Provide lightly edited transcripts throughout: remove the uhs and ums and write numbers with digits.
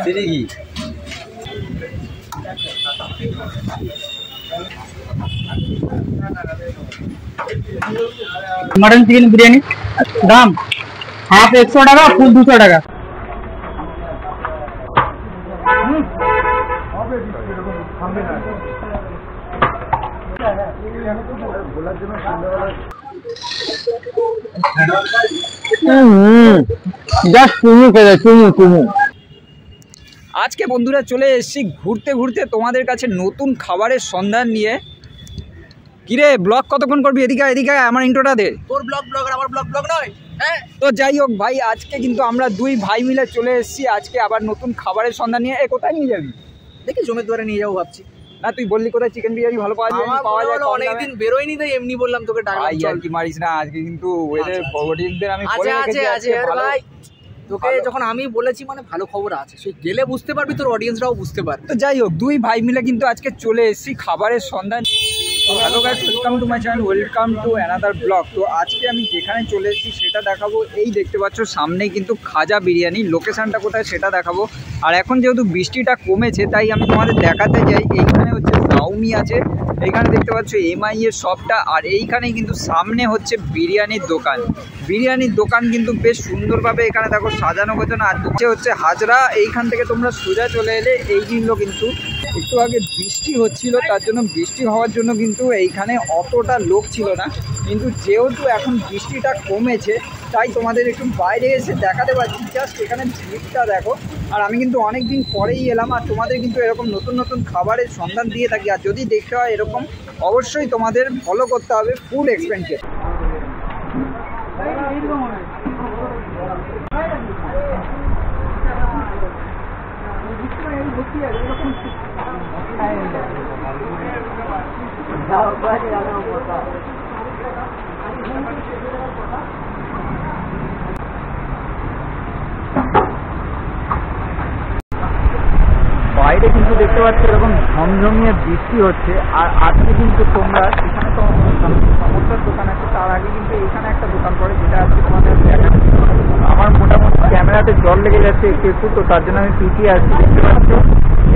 সিরিকি mutton chicken biryani दाम half 100 টাকা ফুল 200 টাকা। আজকে বন্ধুরা চলে এসেছি ঘুরতে ঘুরতে তোমাদের কাছে নতুন খাবারের সন্ধান নিয়ে। কিরে ব্লগ কতক্ষণ করবি? এদিকে এদিকে আমার ইন্ট্রোটা দে। তোর ব্লগ আর আমার ব্লগ নয়। হ্যাঁ, তো যাই হোক ভাই, আজকে কিন্তু আমরা দুই ভাই মিলে চলে এসেছি আজকে আবার নতুন খাবারের সন্ধান নিয়ে। কোথায় নিয়ে যাবি? দেখি জমির দুয়ারে নিয়ে যাবো ভাবছি। না তুই বললি কোথায় চিকেন বিরিয়ানি ভালো পাওয়া যায়। অনেকদিন বেরোয়নি তাই এমনি বললাম তোকে ডাকলাম। আর কি মারিস না, আজকে কিন্তু আমি বলে রেখেছি আছে ভাই। তোকে যখন আমি বলেছি মানে ভালো খবর আছে, সে গেলে বুঝতে পারবি, তোর অডিয়েন্সরাও বুঝতে পারবে। তো যাই হোক, দুই ভাই মিলে কিন্তু আজকে চলে এসেছি খাবারের সন্ধান। তো hello guys, welcome to my channel, welcome to another blog. তো আজকে আমি যেখানে চলে এসেছি সেটা দেখাবো। এই দেখতে পাচ্ছ সামনেই কিন্তু খাজা বিরিয়ানি, লোকেশনটা কোথায় সেটা দেখাবো। আর এখন যেহেতু বৃষ্টিটা কমেছে তাই আমি তোমাদের দেখাতে চাই। এইখানে হচ্ছে সাউমি আছে, এইখানে দেখতে পাচ্ছ এমআই এর শপটা, আর এইখানেই কিন্তু সামনে হচ্ছে বিরিয়ানির দোকান। বিরিয়ানির দোকান কিন্তু বেশ সুন্দরভাবে এখানে দেখো সাজানো গোছানো। আর হচ্ছে হাজরা, এইখান থেকে তোমরা সোজা চলে এলে এই জিনিসগুলো কিন্তু একটু আগে বৃষ্টি হচ্ছিল, তার জন্য বৃষ্টি হওয়ার জন্য কিন্তু এইখানে অতটা লোক ছিল না। কিন্তু যেহেতু এখন বৃষ্টিটা কমেছে তাই তোমাদের একটু বাইরে এসে দেখাতে পারছি। জাস্ট এখানে ভিড়টা দেখো। আর আমি কিন্তু অনেক দিন পরেই এলাম, আর তোমাদের কিন্তু এরকম নতুন নতুন খাবারের সন্ধান দিয়ে থাকি। আর যদি দেখতে হয় এরকম, অবশ্যই তোমাদের ফলো করতে হবে ফুড এক্সপেন্সকে। বাইরে কিন্তু দেখতে পাচ্ছ এরকম ঝমঝমিয়ে বৃষ্টি হচ্ছে। আর আজকে কিন্তু তোমরা এখানে তো সমস্যার দোকান আছে, তার আগে কিন্তু এখানে একটা দোকান পড়ে যেটা আজকে তোমাদের দেখানো। আমার মোটামুটি ক্যামেরাতে জল লেগে যাচ্ছে একটু একটু, তো তার জন্য আমি পিছিয়ে আসছি। দেখতে পাচ্ছ,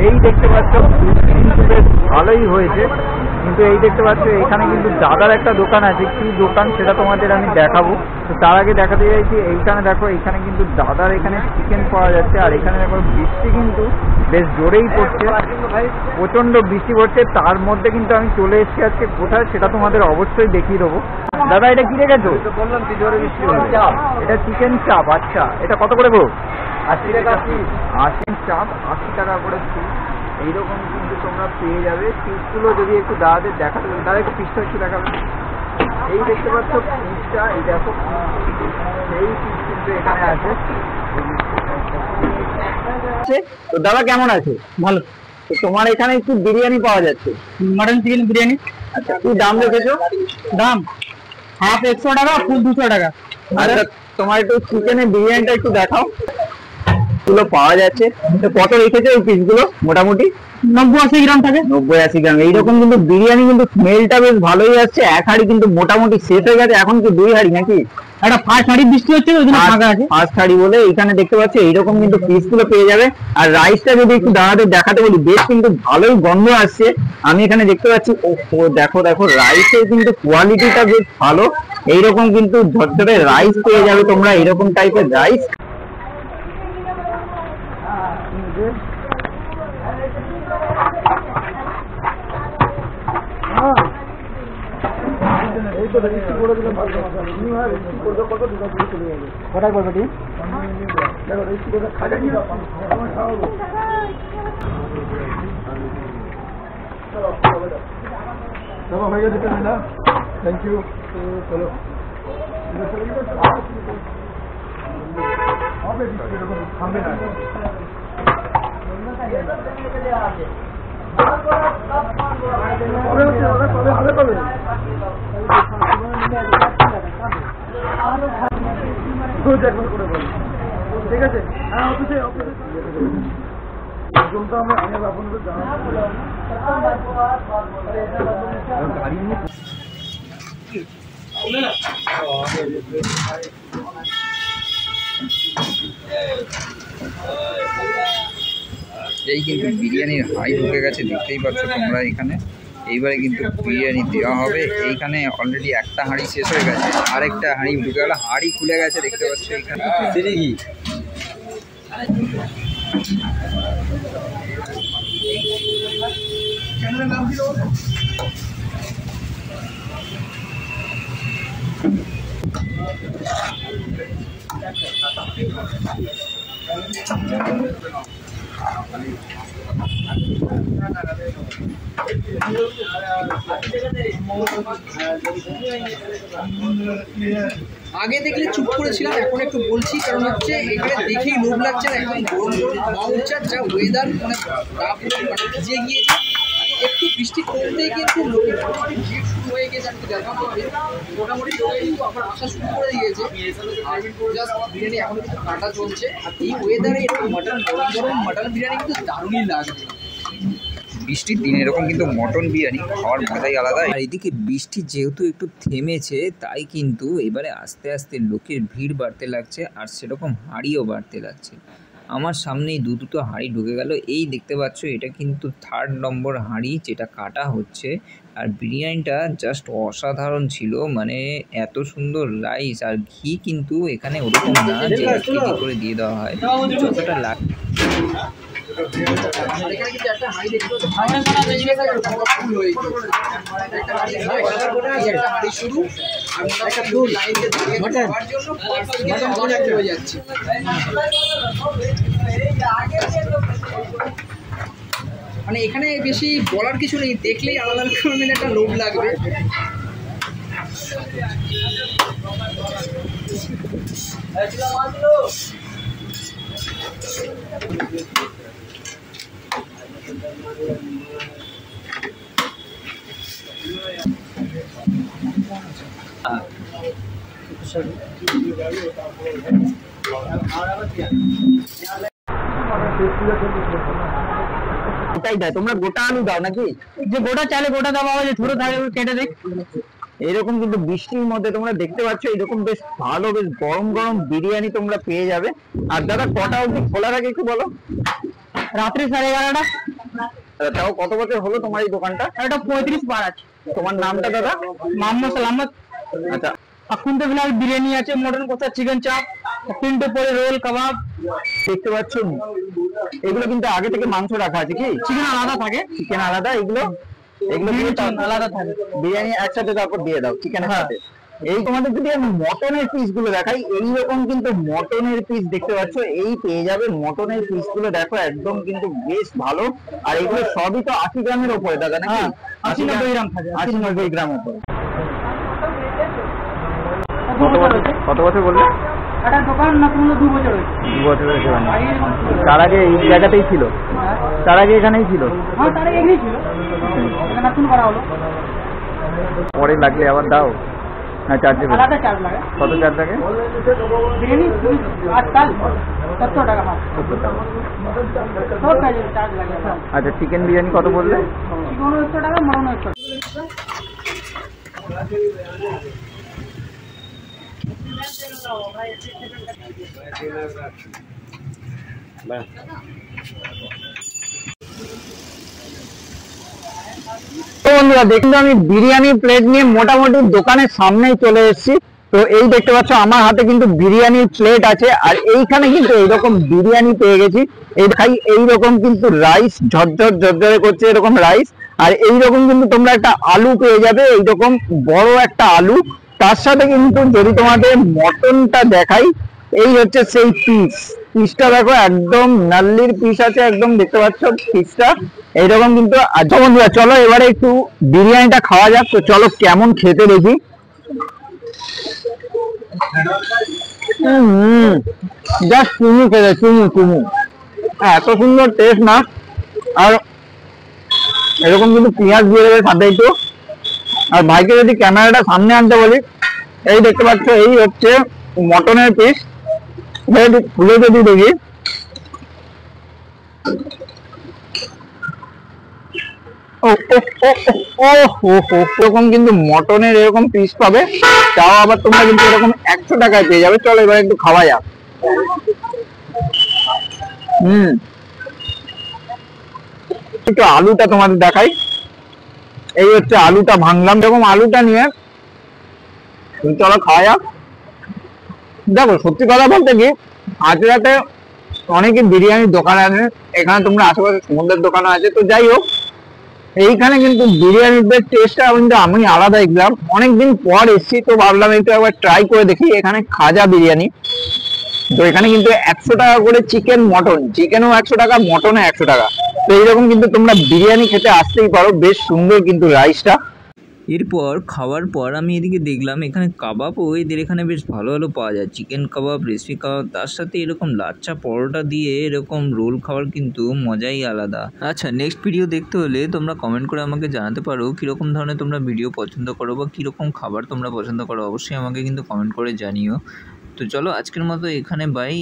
এই দেখতে পাচ্ছ বৃষ্টি কিন্তু বেশ ভালোই হয়েছে। কিন্তু এই দেখতে পাচ্ছ এখানে কিন্তু দাদার একটা দোকান আছে, কি দোকান সেটা তোমাদের আমি দেখাবো। তো তার আগে দেখাতে চাইছি এইখানে দেখো, এইখানে কিন্তু দাদার এখানে চিকেন পাওয়া যাচ্ছে। আর এখানে দেখো বৃষ্টি কিন্তু বেশ জোরেই পড়ছে, প্রচন্ড বৃষ্টি পড়ছে। তার মধ্যে কিন্তু আমি চলে এসেছি আজকে কোথায় সেটা তোমাদের অবশ্যই দেখিয়ে দেবো। দাদা এটা কি রেখেছো? বললাম কি জোরে বৃষ্টি হচ্ছে। এটা চিকেন চাপ। আচ্ছা, এটা কত করে গো? 80 টাকা পিস। 80 চাপ 80 টাকা করে পিস। এইরকম কিন্তু তোমরা পেয়ে যাবে। পিসগুলো যদি একটু দাদাদের দেখাতে, দাদা একটু পিসটা একটু দেখাবে। এই দেখতে পাচ্ছ পিসটা, এই দেখো সেই পিস কিন্তু এখানে আছে। তো দাদা কেমন আছে? ভালো। তো তোমার এখানে একটু বিরিয়ানি পাওয়া যাচ্ছে, मटन चिकेन बिरयानी। আচ্ছা কি দাম রেখেছো? দাম হাফ 100 টাকা ফুল 200 টাকা। আচ্ছা তোমার একটু চিকেনের বিরিয়ানিটা একটু দেখাও। গুলো পাওয়া যাচ্ছে। তো কত রেখেছো এই পিসগুলো? মোটামুটি 90-80 গ্রাম থাকে। 90-80 গ্রাম। এইরকম কিন্তু বিরিয়ানি কিন্তু স্মেলটা বেশ ভালোই আসছে। এক হাঁড়ি কিন্তু মোটামুটি শেষ হয়ে গেছে, এখন কি 2 হাঁড়ি নাকি? একটা ফার্স্ট হাঁড়ি বৃষ্টি হচ্ছে ওই জন্য ফাঁকা আছে। ফার্স্ট হাঁড়ি বলে এইখানে দেখতে পাচ্ছি এইরকম কিন্তু পিসগুলো পেয়ে যাবে। আর রাইসটা যদি একটু দাদাদের দেখাতে বলি, বেশ কিন্তু ভালোই গন্ধ আসছে। আমি এখানে দেখতে পাচ্ছি, ও দেখো দেখো রাইসের কিন্তু কোয়ালিটিটা বেশ ভালো। এইরকম কিন্তু ঝরঝরে রাইস পেয়ে যাবে তোমরা, এইরকম টাইপের রাইস। কটায় করবে ঠিক? হয়ে গেছে না, থ্যাংক ইউ। চলো থামবে না। ঠিক আছে, হ্যাঁ অফিসে এই কিন্তু বিরিয়ানির হাঁড়ি ঢুকে গেছে, দেখতেই পাচ্ছ তোমরা এখানে। এইবারে কিন্তু বিরিয়ানি দেওয়া হবে। এইখানে অলরেডি একটা হাঁড়ি শেষ হয়ে গেছে, আরেকটা হাঁড়ি ঢুকে গেল, হাঁড়ি খুলে গেছে দেখতে পাচ্ছ এখানে। আগে দেখলে চুপ করেছিলাম, এখন একটু বলছি, কারণ হচ্ছে এখানে দেখেই লোভ লাগছে না, একদম গরম গরম মাউচার যা ওয়েদার, মানে ভিজে গিয়েছে। একটু বৃষ্টি কমতেই কিন্তু লোকের মোটামুটি ভিড় শুরু হয়ে গেছে। আমি দেখাবো হবে মোটামুটি লোকে কিন্তু আবার আসা শুরু করে দিয়েছে। আর জাস্ট বিরিয়ানি এখনো কিন্তু কাটা চলছে। আর এই ওয়েদারে একটু মাটন, গরম গরম মাটন বিরিয়ানি কিন্তু দারুণই লাগবে। বৃষ্টির দিনে এরকম কিন্তু মটন বিরিয়ানি খাওয়ার মজাই আলাদা। আর এদিকে বৃষ্টি যেহেতু একটু থেমেছে, তাই কিন্তু এবারে আস্তে আস্তে লোকের ভিড় বাড়তে লাগছে, আর সেরকম হাঁড়িও বাড়তে লাগছে। আমার সামনেই দুটো হাঁড়ি ঢুকে গেল। এই দেখতে পাচ্ছ, এটা কিন্তু 3rd নম্বর হাঁড়ি যেটা কাটা হচ্ছে। আর বিরিয়ানিটা জাস্ট অসাধারণ ছিল, মানে এত সুন্দর রাইস আর ঘি কিন্তু এখানে ওরকম না যে কেজি করে দিয়ে দেওয়া হয়, যতটা লাগে। এখানে কিন্তু একটা হাঁড়ি দেখতে পাচ্ছি, ফুল হয়ে গেছে। একটা হাঁড়ি শুরু, আর একটা ফুল লাইনে দাঁড়িয়ে খাওয়ার জন্য পারফেক্ট হয়ে যাচ্ছে। মানে এখানে বেশি বলার কিছু নেই, দেখলেই আলাদা রকমের একটা লোভ লাগবে। ওটাই দেয়, তোমরা গোটা আলু দাও নাকি? যে গোটা চাইলে গোটা দেওয়া হবে, যে ছোট থাকে কেটে দেখ। এরকম কিন্তু বৃষ্টির মধ্যে তোমরা দেখতে পাচ্ছ এরকম বেশ ভালো, বেশ গরম গরম বিরিয়ানি তোমরা পেয়ে যাবে। আর দাদা কটা অবধি খোলা থাকে একটু বলো? রাত্রি 11:30। তাও কত বছর হলো তোমার এই দোকানটা? এটা 35 বার আছে। তোমার নামটা দাদা? মোহাম্মদ সালামত। আচ্ছা, এখন তো ফিলহাল বিরিয়ানি আছে, মটন কষা, চিকেন চাপ, 3টে পরে রোল, কাবাব। দেখতে পাচ্ছ এগুলো কিন্তু আগে থেকে মাংস রাখা আছে কি? চিকেন আলাদা থাকে, চিকেন আলাদা, এগুলো দিয়ে আলাদা থাকে। বিরিয়ানি একসাথে তারপর দিয়ে দাও চিকেনের সাথে। এই তোমাদের যদি আমি মটনের পিস গুলো দেখাই, এইরকম কিন্তু মটনের পিস দেখতে পাচ্ছ, এই পেয়ে যাবে। মটনের পিস গুলো দেখো একদম কিন্তু বেশ ভালো। আর এগুলো সবই তো 80 গ্রামের উপরে দাদা নাকি? 80-90 গ্রাম থাকে। 80-90 গ্রাম উপরে। কত বছর বললে? এটা দোকান না তুমি 2 বছর হয়েছে। 2 বছর হয়েছে। তার আগে এই জায়গাতেই ছিল? তার আগে এখানেই ছিল? হ্যাঁ, তার আগে এখানেই ছিল, এখানে নতুন করা হলো। পরে লাগলে আবার দাও না? চার্জ দেবে? আলাদা চার্জ লাগে। কত চার্জ লাগে? বিরিয়ানি আজকাল 70 টাকা। 70 টাকা। সব কাজে চার্জ লাগে। আচ্ছা, চিকেন বিরিয়ানি কত বললে? চিকেন 100 টাকা, মটন 100 টাকা। তো বন্ধুরা দেখুন, আমি বিরিয়ানি প্লেট নিয়ে মোটামুটি দোকানের সামনেই চলে এসেছি। তো এই দেখতে পাচ্ছ আমার হাতে কিন্তু বিরিয়ানির প্লেট আছে, আর এইখানে কিন্তু এইরকম বিরিয়ানি পেয়ে গেছি। এই খাই এইরকম কিন্তু রাইস ঝরঝর ঝরঝরে করছে এরকম রাইস, আর এইরকম কিন্তু তোমরা একটা আলু পেয়ে যাবে, এইরকম বড় একটা আলু। তার সাথে কিন্তু যদি তোমাদের মটনটা দেখাই, এই হচ্ছে সেই পিসটা দেখো, একদম নাল্লির পিস আছে, একদম দেখতে পাচ্ছ পিসটা এইরকম কিন্তু। আচ্ছা বন্ধুরা, চলো এবারে একটু বিরিয়ানিটা খাওয়া যাক। তো চলো কেমন খেতে দেখি। জাস্ট চুমু খেতে, চুমু এত সুন্দর টেস্ট না। আর এরকম কিন্তু পেঁয়াজ দিয়ে দেবে সাথে একটু। আর ভাইকে যদি ক্যামেরাটা সামনে আনতে বলি, এই দেখতে পাচ্ছ এই হচ্ছে মটনের পিস। খুলে যদি দেখি, এরকম কিন্তু মটনের এরকম পিস পাবে, তাও আবার তোমরা কিন্তু এরকম 100 টাকায় পেয়ে যাবে। চলো এবার একটু খাওয়া যাক। একটু আলুটা তোমাদের দেখাই। এই হচ্ছে আলুটা ভাঙলাম, এরকম আলুটা নিয়ে চলো খাওয়া যাক। দেখো সত্যি কথা বলতে কি, হাজরাতে অনেকে বিরিয়ানির দোকান আছে, এখানে তোমরা আশেপাশে সমুদ্রের দোকানও আছে, তো যাই হোক এইখানে কিন্তু বিরিয়ানির টেস্টটা কিন্তু আমি আলাদা দেখলাম। অনেকদিন পর এসেছি তো ভাবলাম একটু একবার ট্রাই করে দেখি। এখানে খাজা বিরিয়ানি, তো এখানে কিন্তু 100 টাকা করে চিকেন মটন, চিকেনও 100 টাকা, মটনও 100 টাকা। তো এইরকম কিন্তু তোমরা বিরিয়ানি খেতে আসতেই পারো, বেশ সুন্দর কিন্তু রাইসটা। এরপর খাওয়ার পর আমি এদিকে দেখলাম এখানে কাবাবও এদের এখানে বেশ ভালো ভালো পাওয়া যায়, চিকেন কাবাব, রেসিপি কাবাব, তার সাথে এরকম লাচ্চা পরোটা দিয়ে এরকম রোল খাওয়ার কিন্তু মজাই আলাদা। আচ্ছা, নেক্সট ভিডিও দেখতে হলে তোমরা কমেন্ট করে আমাকে জানাতে পারো কীরকম ধরনের তোমরা ভিডিও পছন্দ করো বা কীরকম খাবার তোমরা পছন্দ করো, অবশ্যই আমাকে কিন্তু কমেন্ট করে জানিও। তো চলো আজকের মতো এখানে বাই।